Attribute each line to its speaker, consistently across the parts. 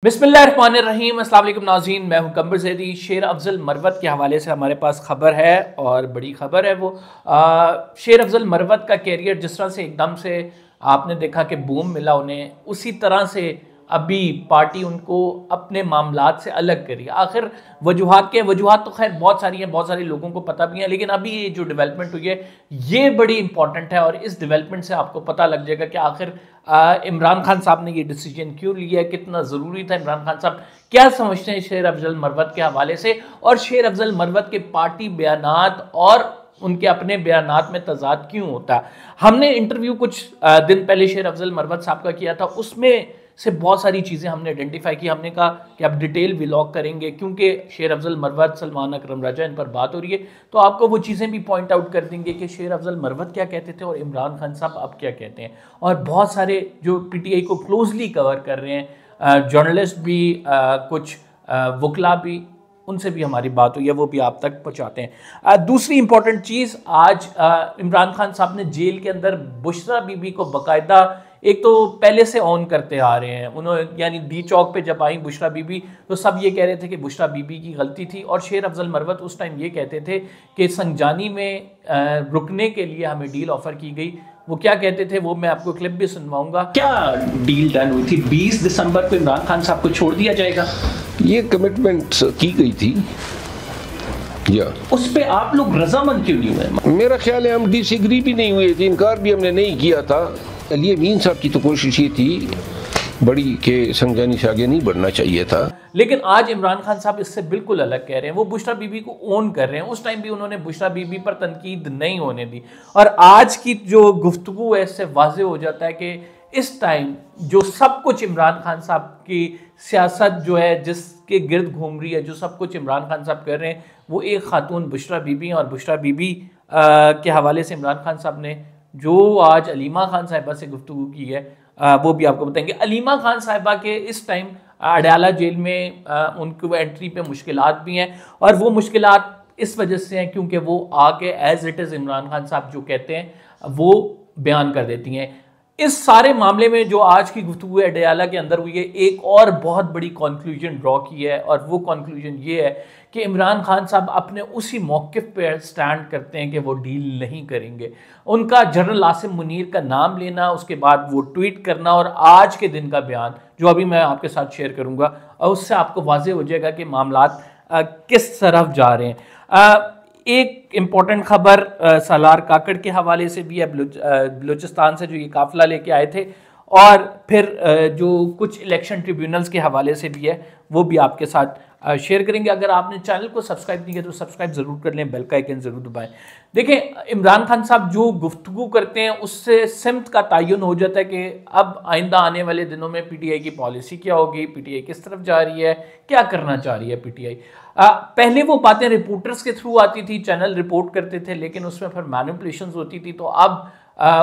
Speaker 1: बिस्मिल्लाहिर्रहमानिर्रहीम, अस्सलाम वालेकुम नाज़रीन। मैं हूं कंबर ज़ैदी। शेर अफ़ज़ल मरवत के हवाले से हमारे पास खबर है और बड़ी खबर है वो। शेर अफ़ज़ल मरवत का कैरियर जिस तरह से एकदम से आपने देखा कि बूम मिला उन्हें, उसी तरह से अभी पार्टी उनको अपने मामलात से अलग करी। आखिर वजूहात तो खैर बहुत सारी हैं, बहुत सारे लोगों को पता भी है, लेकिन अभी ये जो डेवलपमेंट हुई है ये बड़ी इंपॉर्टेंट है और इस डेवलपमेंट से आपको पता लग जाएगा कि आखिर इमरान खान साहब ने ये डिसीजन क्यों लिया है, कितना ज़रूरी था। इमरान खान साहब क्या समझते हैं शेर अफ़ज़ल मरवत के हवाले से, और शेर अफ़ज़ल मरवत के पार्टी बयानात और उनके अपने बयानात में तज़ाद क्यों होता है। हमने इंटरव्यू कुछ दिन पहले शेर अफ़ज़ल मरवत साहब का किया था, उसमें से बहुत सारी चीज़ें हमने आइडेंटिफाई की। हमने कहा कि आप डिटेल व्लॉग करेंगे क्योंकि शेर अफ़ज़ल मरवत, सलमान अकरम राजा, इन पर बात हो रही है, तो आपको वो चीज़ें भी पॉइंट आउट कर देंगे कि शेर अफ़ज़ल मरवत क्या कहते थे और इमरान खान साहब अब क्या कहते हैं। और बहुत सारे जो पीटीआई को क्लोजली कवर कर रहे हैं जर्नलिस्ट भी, कुछ वकला भी, उनसे भी हमारी बात हुई है, वो भी आप तक पहुंचाते हैं। दूसरी इंपॉर्टेंट चीज़, आज इमरान खान साहब ने जेल के अंदर बुशरा बीबी को बाकायदा एक तो पहले से ऑन करते आ रहे हैं उन्होंने, यानी डी चौक पे जब आई बुशरा बीबी तो सब ये कह रहे थे कि बुशरा बीबी की गलती थी, और शेर अफ़ज़ल मरवत उस टाइम ये कहते थे कि संजानी में रुकने के लिए हमें डील ऑफर की गई। वो क्या कहते थे वो मैं आपको क्लिप भी सुनवाऊंगा। क्या डील डन हुई थी? 20 दिसंबर को इमरान खान साहब को छोड़ दिया जाएगा,
Speaker 2: ये कमिटमेंट की गई थी, या
Speaker 1: उस पे आप लोग रजामंद क्यों नहीं हुए?
Speaker 2: मेरा ख्याल है हम डिसएग्री भी नहीं हुए थे, इनकार भी हमने नहीं किया था। अली अमीन साहब की तो कोशिश ये थी बड़ी कि संजानी से आगे नहीं बढ़ना चाहिए था,
Speaker 1: लेकिन आज इमरान खान साहब इससे बिल्कुल अलग कह रहे हैं। वो बुशरा बीबी को ओन कर रहे हैं। उस टाइम भी उन्होंने बुशरा बीबी पर तनकीद नहीं होने दी, और आज की जो गुफ्तगू है इससे वाज़ेह हो जाता है कि इस टाइम जो सब कुछ इमरान खान साहब की सियासत जो है जिसके गिर्द घूम रही है, जो सब कुछ इमरान खान साहब कर रहे हैं, वो एक खातून बुशरा बीबी, और बुशरा बीबी के हवाले से इमरान खान साहब ने जो आज अलीमा खान साहिबा से गुफ्तगू की है वो भी आपको बताएंगे। अलीमा खान साहिबा के इस टाइम अडयाला जेल में उनको एंट्री पे मुश्किलात भी हैं, और वो मुश्किलात इस वजह से हैं क्योंकि वो आके as it is Imran Khan साहब जो कहते हैं वो बयान कर देती हैं। इस सारे मामले में जो आज की गुफ्तगू अडयाला के अंदर हुई है, एक और बहुत बड़ी कंक्लूजन ड्रॉ की है, और वो कंक्लूजन ये है कि इमरान खान साहब अपने उसी मौक़िफ़ पे स्टैंड करते हैं कि वो डील नहीं करेंगे। उनका जनरल आसिम मुनीर का नाम लेना, उसके बाद वो ट्वीट करना, और आज के दिन का बयान जो अभी मैं आपके साथ शेयर करूँगा, और उससे आपको वाज़ेह हो जाएगा कि मामलात किस तरफ जा रहे हैं। एक इम्पॉर्टेंट खबर सालार काकड़ के हवाले से भी है। बलूचिस्तान से जो ये काफिला लेके आए थे, और फिर जो कुछ इलेक्शन ट्रिब्यूनल्स के हवाले से भी है, वो भी आपके साथ शेयर करेंगे। अगर आपने चैनल को सब्सक्राइब नहीं किया तो सब्सक्राइब ज़रूर कर लें, बेल का आइकन ज़रूर दबाएं। देखें, इमरान खान साहब जो गुफ्तगू करते हैं उससे सिमत का तयन हो जाता है कि अब आइंदा आने वाले दिनों में पीटीआई की पॉलिसी क्या होगी, पीटीआई किस तरफ जा रही है, क्या करना चाह रही है पीटीआई। पहले वो बातें रिपोर्टर्स के थ्रू आती थी, चैनल रिपोर्ट करते थे, लेकिन उसमें फिर मैनिपुलेशंस होती थी। तो अब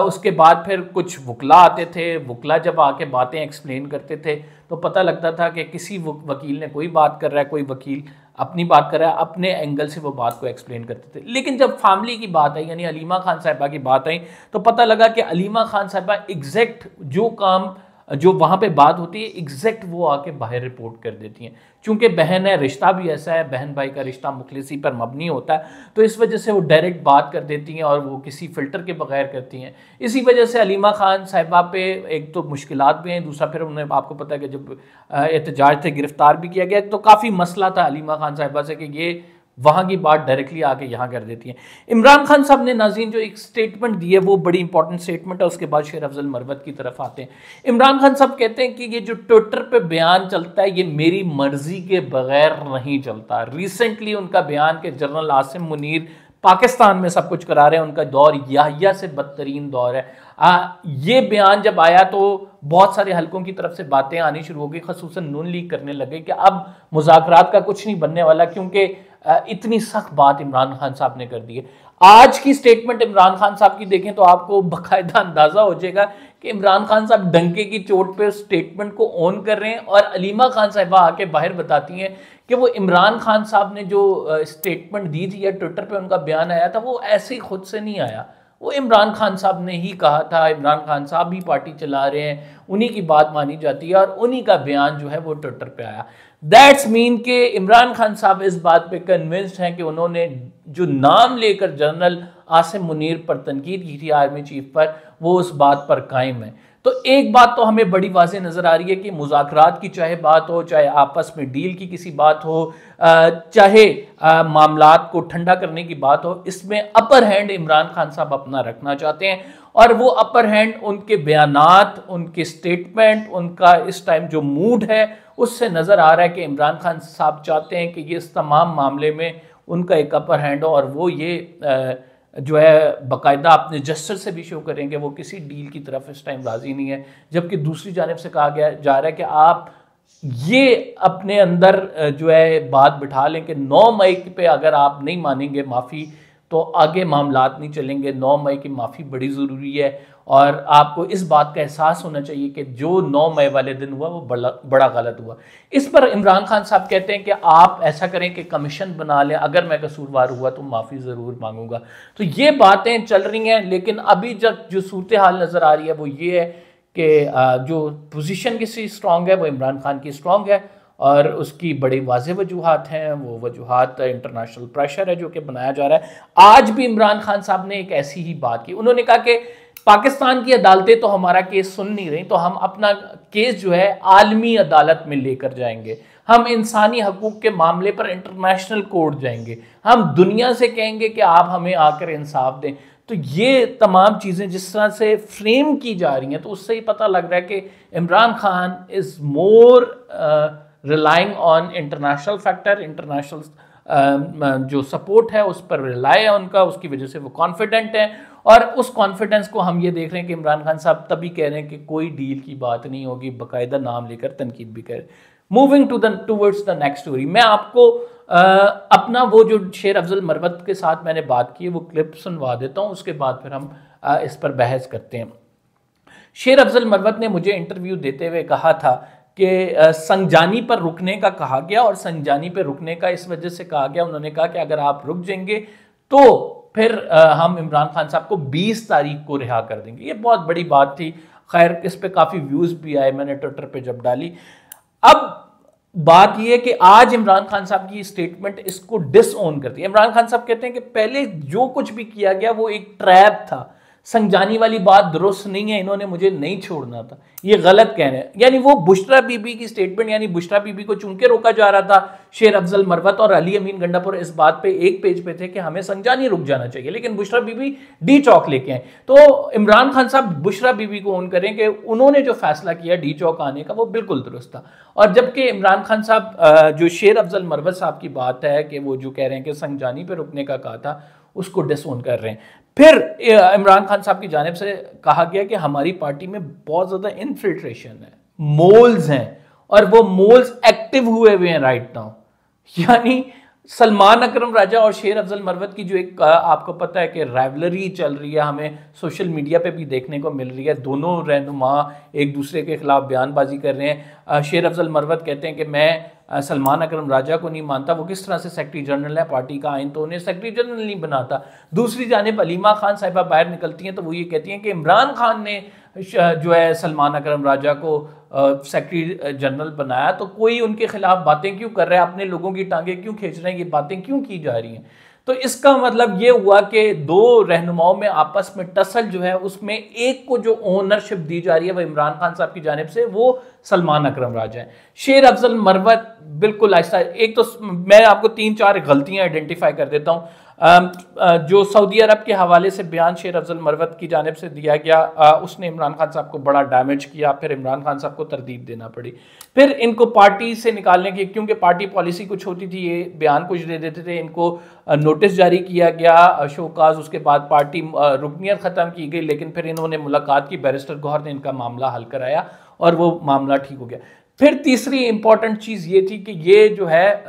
Speaker 1: उसके बाद फिर कुछ वकला आते थे, वकला जब आके बातें एक्सप्लेन करते थे तो पता लगता था कि किसी वकील ने कोई बात कर रहा है, कोई वकील अपनी बात कर रहा है, अपने एंगल से वो बात को एक्सप्लेन करते थे। लेकिन जब फैमिली की बात आई, यानी अलीमा खान साहिबा की बात आई, तो पता लगा कि अलीमा खान साहिबा एग्जैक्ट जो काम जो वहाँ पे बात होती है एग्जैक्ट वो आके बाहर रिपोर्ट कर देती हैं। चूँकि बहन है, रिश्ता भी ऐसा है, बहन भाई का रिश्ता मुखलिसी पर मबनी होता है, तो इस वजह से वो डायरेक्ट बात कर देती हैं और वो किसी फ़िल्टर के बगैर करती हैं। इसी वजह से अलीमा खान साहिबा पे एक तो मुश्किलात भी हैं, दूसरा फिर उन्हें आपको पता है कि जब एहतजाज थे गिरफ्तार भी किया गया, तो काफ़ी मसला था अलीमा खान साहिबा से कि ये वहाँ की बात डायरेक्टली आके यहाँ कर देती हैं। इमरान खान साहब ने नाज़रीन जो एक स्टेटमेंट दी है वो बड़ी इंपॉर्टेंट स्टेटमेंट है। उसके बाद शेर अफ़ज़ल मरवत की तरफ आते हैं। इमरान खान साहब कहते हैं कि ये जो ट्विटर पे बयान चलता है ये मेरी मर्जी के बगैर नहीं चलता। रिसेंटली उनका बयान कि जनरल आसिम मुनीर पाकिस्तान में सब कुछ करा रहे हैं, उनका दौर याहिया से बदतरीन दौर है। ये बयान जब आया तो बहुत सारे हलकों की तरफ से बातें आनी शुरू हो गई, खसूसन नून लीग करने लगे कि अब मुज़ाकरात का कुछ नहीं बनने वाला, क्योंकि इतनी सख्त बात इमरान खान साहब ने कर दी है। आज की स्टेटमेंट इमरान खान साहब की देखें तो आपको बाकायदा अंदाजा हो जाएगा कि इमरान खान साहब डंके की चोट पे स्टेटमेंट को ऑन कर रहे हैं, और अलीमा खान साहिबा आके बाहर बताती हैं कि वो इमरान खान साहब ने जो स्टेटमेंट दी थी या ट्विटर पे उनका बयान आया था वो ऐसे ही खुद से नहीं आया, वो इमरान खान साहब ने ही कहा था, इमरान खान साहब ही पार्टी चला रहे हैं, उन्हीं की बात मानी जाती है और उन्हीं का बयान जो है वो ट्विटर पे आया। दैट्स मीन कि इमरान खान साहब इस बात पे कन्विंस्ड हैं कि उन्होंने जो नाम लेकर जनरल आसिम मुनीर पर तनकीद की थी आर्मी चीफ पर, वो उस बात पर कायम है। तो एक बात तो हमें बड़ी वाज़ेह नज़र आ रही है कि मुज़ाकरात की चाहे बात हो, चाहे आपस में डील की किसी बात हो, चाहे मामलात को ठंडा करने की बात हो, इसमें अपर हैंड इमरान खान साहब अपना रखना चाहते हैं। और वो अपर हैंड उनके बयानात, उनके स्टेटमेंट, उनका इस टाइम जो मूड है उससे नज़र आ रहा है कि इमरान खान साहब चाहते हैं कि ये इस तमाम मामले में उनका एक अपर हैंड हो और वो ये जो है बाकायदा अपने जस्टर से भी शो करेंगे वो किसी डील की तरफ इस टाइम राजी नहीं है। जबकि दूसरी जानिब से कहा गया जा रहा है कि आप ये अपने अंदर जो है बात बिठा लें कि 9 मई पे अगर आप नहीं मानेंगे माफ़ी तो आगे मामलात नहीं चलेंगे। 9 मई की माफ़ी बड़ी ज़रूरी है और आपको इस बात का एहसास होना चाहिए कि जो 9 मई वाले दिन हुआ वो बड़ा गलत हुआ। इस पर इमरान खान साहब कहते हैं कि आप ऐसा करें कि कमीशन बना लें, अगर मैं कसूरवार हुआ तो माफ़ी ज़रूर मांगूंगा। तो ये बातें चल रही हैं, लेकिन अभी जब जो सूरत हाल नज़र आ रही है वो ये है कि जो पोजीशन किसी स्ट्रॉन्ग है वो इमरान खान की स्ट्रॉन्ग है और उसकी बड़ी वाज़ेह वजूहात हैं। वो वजूहात इंटरनेशनल प्रेशर है जो कि बनाया जा रहा है। आज भी इमरान खान साहब ने एक ऐसी ही बात की, उन्होंने कहा कि पाकिस्तान की अदालतें तो हमारा केस सुन नहीं रही, तो हम अपना केस जो है आलमी अदालत में लेकर जाएंगे, हम इंसानी हकूक के मामले पर इंटरनेशनल कोर्ट जाएंगे, हम दुनिया से कहेंगे कि आप हमें आकर इंसाफ दें। तो ये तमाम चीज़ें जिस तरह से फ्रेम की जा रही हैं तो उससे ही पता लग रहा है कि Imran Khan is more relying on international factor, international जो सपोर्ट है उस पर रिलाई है उनका, उसकी वजह से वो कॉन्फिडेंट है। और उस कॉन्फिडेंस को हम ये देख रहे हैं कि इमरान खान साहब तभी कह रहे हैं कि कोई डील की बात नहीं होगी, बाकायदा नाम लेकर तनकीद भी कर। Moving towards the next story, मैं आपको अपना वो जो शेर अफजल मरवत के साथ मैंने बात की वो क्लिप सुनवा देता हूँ, उसके बाद फिर हम इस पर बहस करते हैं। शेर अफजल मरवत ने मुझे इंटरव्यू देते हुए कहा था कि संजानी पर रुकने का कहा गया और संजानी पर रुकने का इस वजह से कहा गया, उन्होंने कहा कि अगर आप रुक जाएंगे तो फिर हम इमरान खान साहब को 20 तारीख को रिहा कर देंगे। ये बहुत बड़ी बात थी, खैर इस पे काफ़ी व्यूज़ भी आए, मैंने ट्विटर पे जब डाली। अब बात यह है कि आज इमरान खान साहब की स्टेटमेंट इसको डिसओन करती है। इमरान खान साहब कहते हैं कि पहले जो कुछ भी किया गया वो एक ट्रैप था, संजानी वाली बात दुरुस्त नहीं है, इन्होंने मुझे नहीं छोड़ना था, ये गलत कह रहे हैं। यानी वो बुशरा बीबी की स्टेटमेंट, यानी बुशरा बीबी को चूंकि रोका जा रहा था, शेर अफजल मरवत और अली अमीन गंडापुर इस बात पे एक पेज पे थे कि हमें संजानी रुक जाना चाहिए, लेकिन बुशरा बीबी डी चौक लेके आए। तो इमरान खान साहब बुशरा बीबी को ऑन करें कि उन्होंने जो फैसला किया डी चौक आने का वो बिल्कुल दुरुस्त था। और जबकि इमरान खान साहब जो शेर अफजल मरवत साहब की बात है कि वो जो कह रहे हैं कि संजानी पे रुकने का कहा था उसको डिसओन कर रहे हैं। फिर इमरान खान साहब की जानिब से कहा गया कि हमारी पार्टी में बहुत ज़्यादा इन्फिल्ट्रेशन है, मोल्स हैं और वो मोल्स एक्टिव हुए हैं राइट नाउ। यानी सलमान अकरम राजा और शेर अफजल मरवत की जो एक आपको पता है कि राइवलरी चल रही है, हमें सोशल मीडिया पे भी देखने को मिल रही है। दोनों रहनुमा एक दूसरे के खिलाफ बयानबाजी कर रहे हैं। शेर अफजल मरवत कहते हैं कि मैं सलमान अकरम राजा को नहीं मानता, वो किस तरह से सेक्रेटरी जनरल है, पार्टी का आइन तो उन्हें सेक्रेटरी जनरल नहीं बनाता। दूसरी जानिब अलीमा खान साहिबा बाहर निकलती हैं तो वो ये कहती हैं कि इमरान खान ने जो है सलमान अकरम राजा को सेक्रेटरी जनरल बनाया, तो कोई उनके खिलाफ बातें क्यों कर रहा है, अपने लोगों की टांगें क्यों खींच रहे हैं, ये बातें क्यों की जा रही हैं। तो इसका मतलब ये हुआ कि दो रहनुमाओं में आपस में टसल जो है उसमें एक को जो ओनरशिप दी जा रही है वो इमरान खान साहब की जानिब से, वो सलमान अकरम राजा है। शेर अफजल मरवत बिल्कुल ऐसा, एक तो मैं आपको 3-4 गलतियां आइडेंटिफाई कर देता हूँ। जो सऊदी अरब के हवाले से बयान शेर अफजल मरवत की जानिब से दिया गया, उसने इमरान खान साहब को बड़ा डैमेज किया, फिर इमरान खान साहब को तरदीद देना पड़ी। फिर इनको पार्टी से निकालने की, क्योंकि पार्टी पॉलिसी कुछ होती थी, ये बयान कुछ दे देते थे, इनको नोटिस जारी किया गया शोकाज, उसके बाद पार्टी रुकनियत ख़त्म की गई, लेकिन फिर इन्होंने मुलाकात की, बैरिस्टर गौहर ने इनका मामला हल कराया और वो मामला ठीक हो गया। फिर तीसरी इंपॉर्टेंट चीज़ ये थी कि ये जो है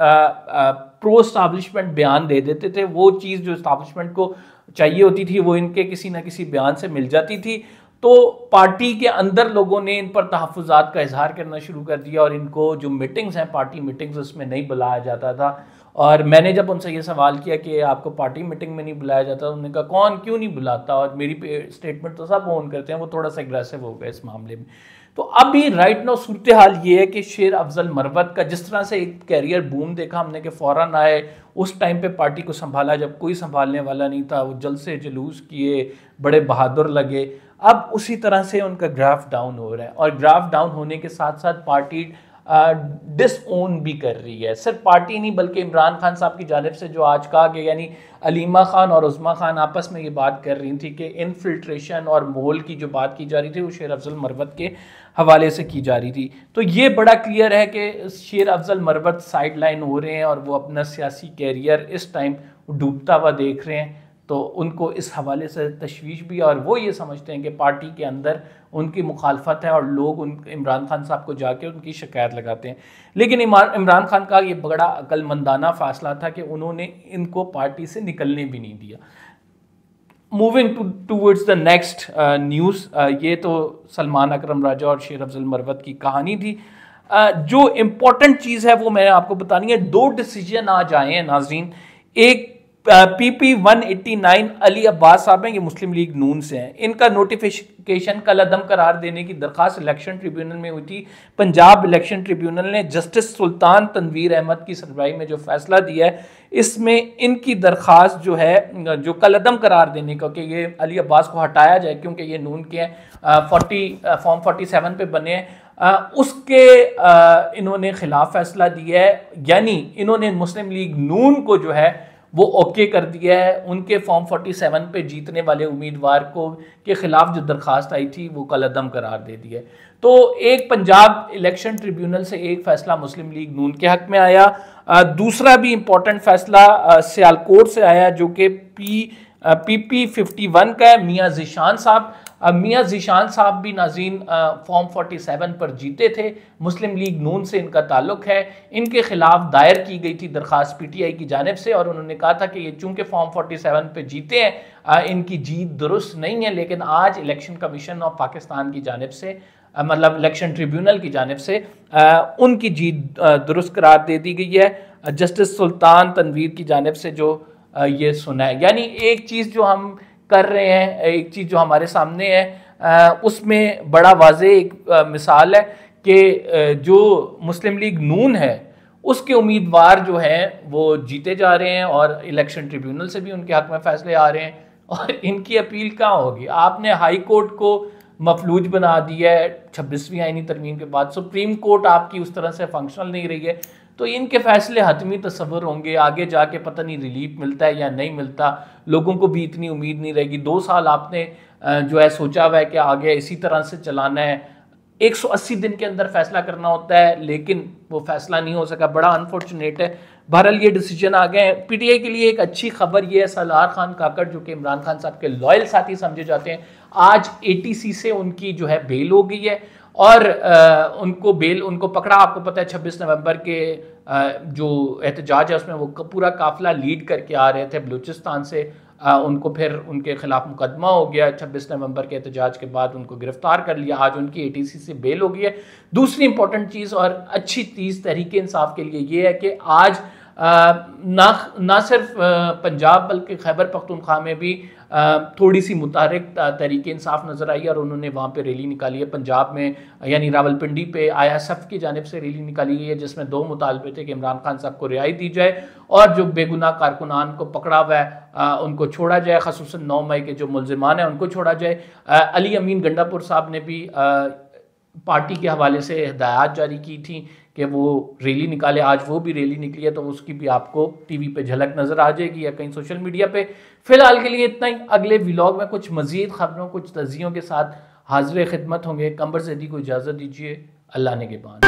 Speaker 1: प्रो स्टैब्लिशमेंट बयान दे देते थे, वो चीज़ जो स्टैब्लिशमेंट को चाहिए होती थी वो इनके किसी ना किसी बयान से मिल जाती थी। तो पार्टी के अंदर लोगों ने इन पर तहफ़्फ़ुज़ात का इजहार करना शुरू कर दिया और इनको जो मीटिंग्स हैं, पार्टी मीटिंग्स, उसमें नहीं बुलाया जाता था और मैंने जब उनसे ये सवाल किया कि आपको पार्टी मीटिंग में नहीं बुलाया जाता, उन्होंने कहा कौन क्यों नहीं बुलाता, और मेरी स्टेटमेंट तो सब ऑन करते हैं। वो थोड़ा सा एग्रेसिव हो गए इस मामले में। तो अभी राइट नाउ सूरत हाल ये है कि शेर अफजल मरवत का जिस तरह से एक कैरियर बूम देखा हमने कि फ़ौरन आए, उस टाइम पे पार्टी को संभाला जब कोई संभालने वाला नहीं था, वो जल्द से जुलूस किए, बड़े बहादुर लगे। अब उसी तरह से उनका ग्राफ डाउन हो रहा है, और ग्राफ डाउन होने के साथ साथ पार्टी डिसओन भी कर रही है। सिर्फ पार्टी नहीं बल्कि इमरान खान साहब की जानिब से जो आज कहा गया, यानी अलीमा खान और उज़मा खान आपस में ये बात कर रही थी कि इनफिल्ट्रेशन और मोल की जो बात की जा रही थी वो शेर अफजल मरवत के हवाले से की जा रही थी। तो ये बड़ा क्लियर है कि शेर अफजल मरवत साइड लाइन हो रहे हैं और वो अपना सियासी कैरियर इस टाइम डूबता हुआ देख रहे हैं। तो उनको इस हवाले से तशवीश भी है, और वो ये समझते हैं कि पार्टी के अंदर उनकी मुखालफत है और लोग इमरान खान साहब को जाके उनकी शिकायत लगाते हैं। लेकिन इमरान खान का ये बड़ा अक्लमंदाना फ़ैसला था कि उन्होंने इनको पार्टी से निकलने भी नहीं दिया। Moving towards the next news, ये तो सलमान अकरम राजा और शेर अफजल मरवत की कहानी थी। जो इम्पोर्टेंट चीज़ है वो मैंने आपको बतानी है। 2 डिसीजन आज आए हैं नाज़रीन। एक PP 189 अली अब्बास साहब हैं, ये मुस्लिम लीग नून से हैं। इनका नोटिफिकेशन कल अदम करार देने की दरख्वास्त इलेक्शन ट्रिब्यूनल में हुई थी। पंजाब इलेक्शन ट्रिब्यूनल ने जस्टिस सुल्तान तनवीर अहमद की सुनवाई में जो फैसला दिया है, इसमें इनकी दरख्वास्त जो है, जो कल अदम करार देने का कि ये अली अब्बास को हटाया जाए क्योंकि ये नून के हैं, फॉर्म 47 पे बने हैं, उसके इन्होंने खिलाफ फैसला दिया है। यानी इन्होंने मुस्लिम लीग नून को जो है वो ओके कर दिया है। उनके फॉर्म 47 पे जीतने वाले उम्मीदवार को के खिलाफ जो दरखास्त आई थी वो कल अदम करार दे दिया है। तो एक पंजाब इलेक्शन ट्रिब्यूनल से एक फैसला मुस्लिम लीग नून के हक में आया। दूसरा भी इम्पोर्टेंट फैसला सियालकोट से आया जो कि PP 51 का है। मियाँ ज़ीशान साहब भी नाज़रीन फॉर्म 47 पर जीते थे, मुस्लिम लीग नून से इनका ताल्लुक है। इनके खिलाफ दायर की गई थी दरख्वास्त PTI की जानिब से, और उन्होंने कहा था कि ये चूंकि फॉर्म 47 पे जीते हैं, इनकी जीत दुरुस्त नहीं है। लेकिन आज इलेक्शन कमीशन ऑफ पाकिस्तान की जानिब से, मतलब इलेक्शन ट्रिब्यूनल की जानिब से उनकी जीत दुरुस्त करार दे दी गई है। जस्टिस सुल्तान तनवीर की जानिब से जो ये सुना है, यानी एक चीज़ जो हम कर रहे हैं, एक चीज़ जो हमारे सामने है, उसमें बड़ा वाज़े एक मिसाल है कि जो मुस्लिम लीग नून है उसके उम्मीदवार जो हैं वो जीते जा रहे हैं, और इलेक्शन ट्रिब्यूनल से भी उनके हक में फैसले आ रहे हैं। और इनकी अपील कहाँ होगी? आपने हाई कोर्ट को मफलूज बना दिया है 26वीं आईनी तरमीम के बाद, सुप्रीम कोर्ट आपकी उस तरह से फंक्शनल नहीं रही है, तो इनके फैसले हतमी तस्वर होंगे। आगे जाके पता नहीं रिलीफ मिलता है या नहीं मिलता, लोगों को भी इतनी उम्मीद नहीं रहेगी। 2 साल आपने जो है सोचा हुआ है कि आगे इसी तरह से चलाना है, 180 दिन के अंदर फैसला करना होता है, लेकिन वो फैसला नहीं हो सका। बड़ा अनफॉर्चुनेट है। बहरहाल ये डिसीजन आ गए हैं। PTI के लिए एक अच्छी खबर ये है, सलार खान काकड़ जो कि इमरान खान साहब के लॉयल साथी समझे जाते हैं, आज ATC से उनकी जो है बेल हो गई है, और उनको पकड़ा। आपको पता है 26 नवंबर के जो एहतजाज है उसमें वो पूरा काफिला लीड करके आ रहे थे बलूचिस्तान से, उनको फिर उनके खिलाफ मुकदमा हो गया। 26 नवंबर के एहतजाज के बाद उनको गिरफ्तार कर लिया। आज उनकी ATC से बेल हो गई है। दूसरी इंपॉर्टेंट चीज़ और अच्छी चीज़ तहरीक इंसाफ के लिए ये है कि आज ना सिर्फ पंजाब बल्कि खैबर पख्तूनख्वा में भी थोड़ी सी मुतारिक तहरीक इंसाफ नज़र आई, और उन्होंने वहाँ पे रैली निकाली है। पंजाब में यानी रावलपिंडी पे ISF की जानिब से रैली निकाली गई है, जिसमें 2 मुतालबे थे कि इमरान खान साहब को रिहाई दी जाए और जो बेगुनाह कारकुनान को पकड़ा हुआ है उनको छोड़ा जाए, ख़ुसूसन 9 मई के जो मुलजिमान हैं उनको छोड़ा जाए। अली अमीन गंडापुर साहब ने भी पार्टी के हवाले से हिदायत जारी की थी कि वो रैली निकाले। आज वो भी रैली निकली है, तो उसकी भी आपको TV पे झलक नज़र आ जाएगी या कहीं सोशल मीडिया पे। फिलहाल के लिए इतना ही। अगले व्लॉग में कुछ मज़ीद खबरों, कुछ तज़ियों के साथ हाज़िर खिदमत होंगे। कंबर ज़ैदी को इजाज़त दीजिए। अल्लाह ने के बाद।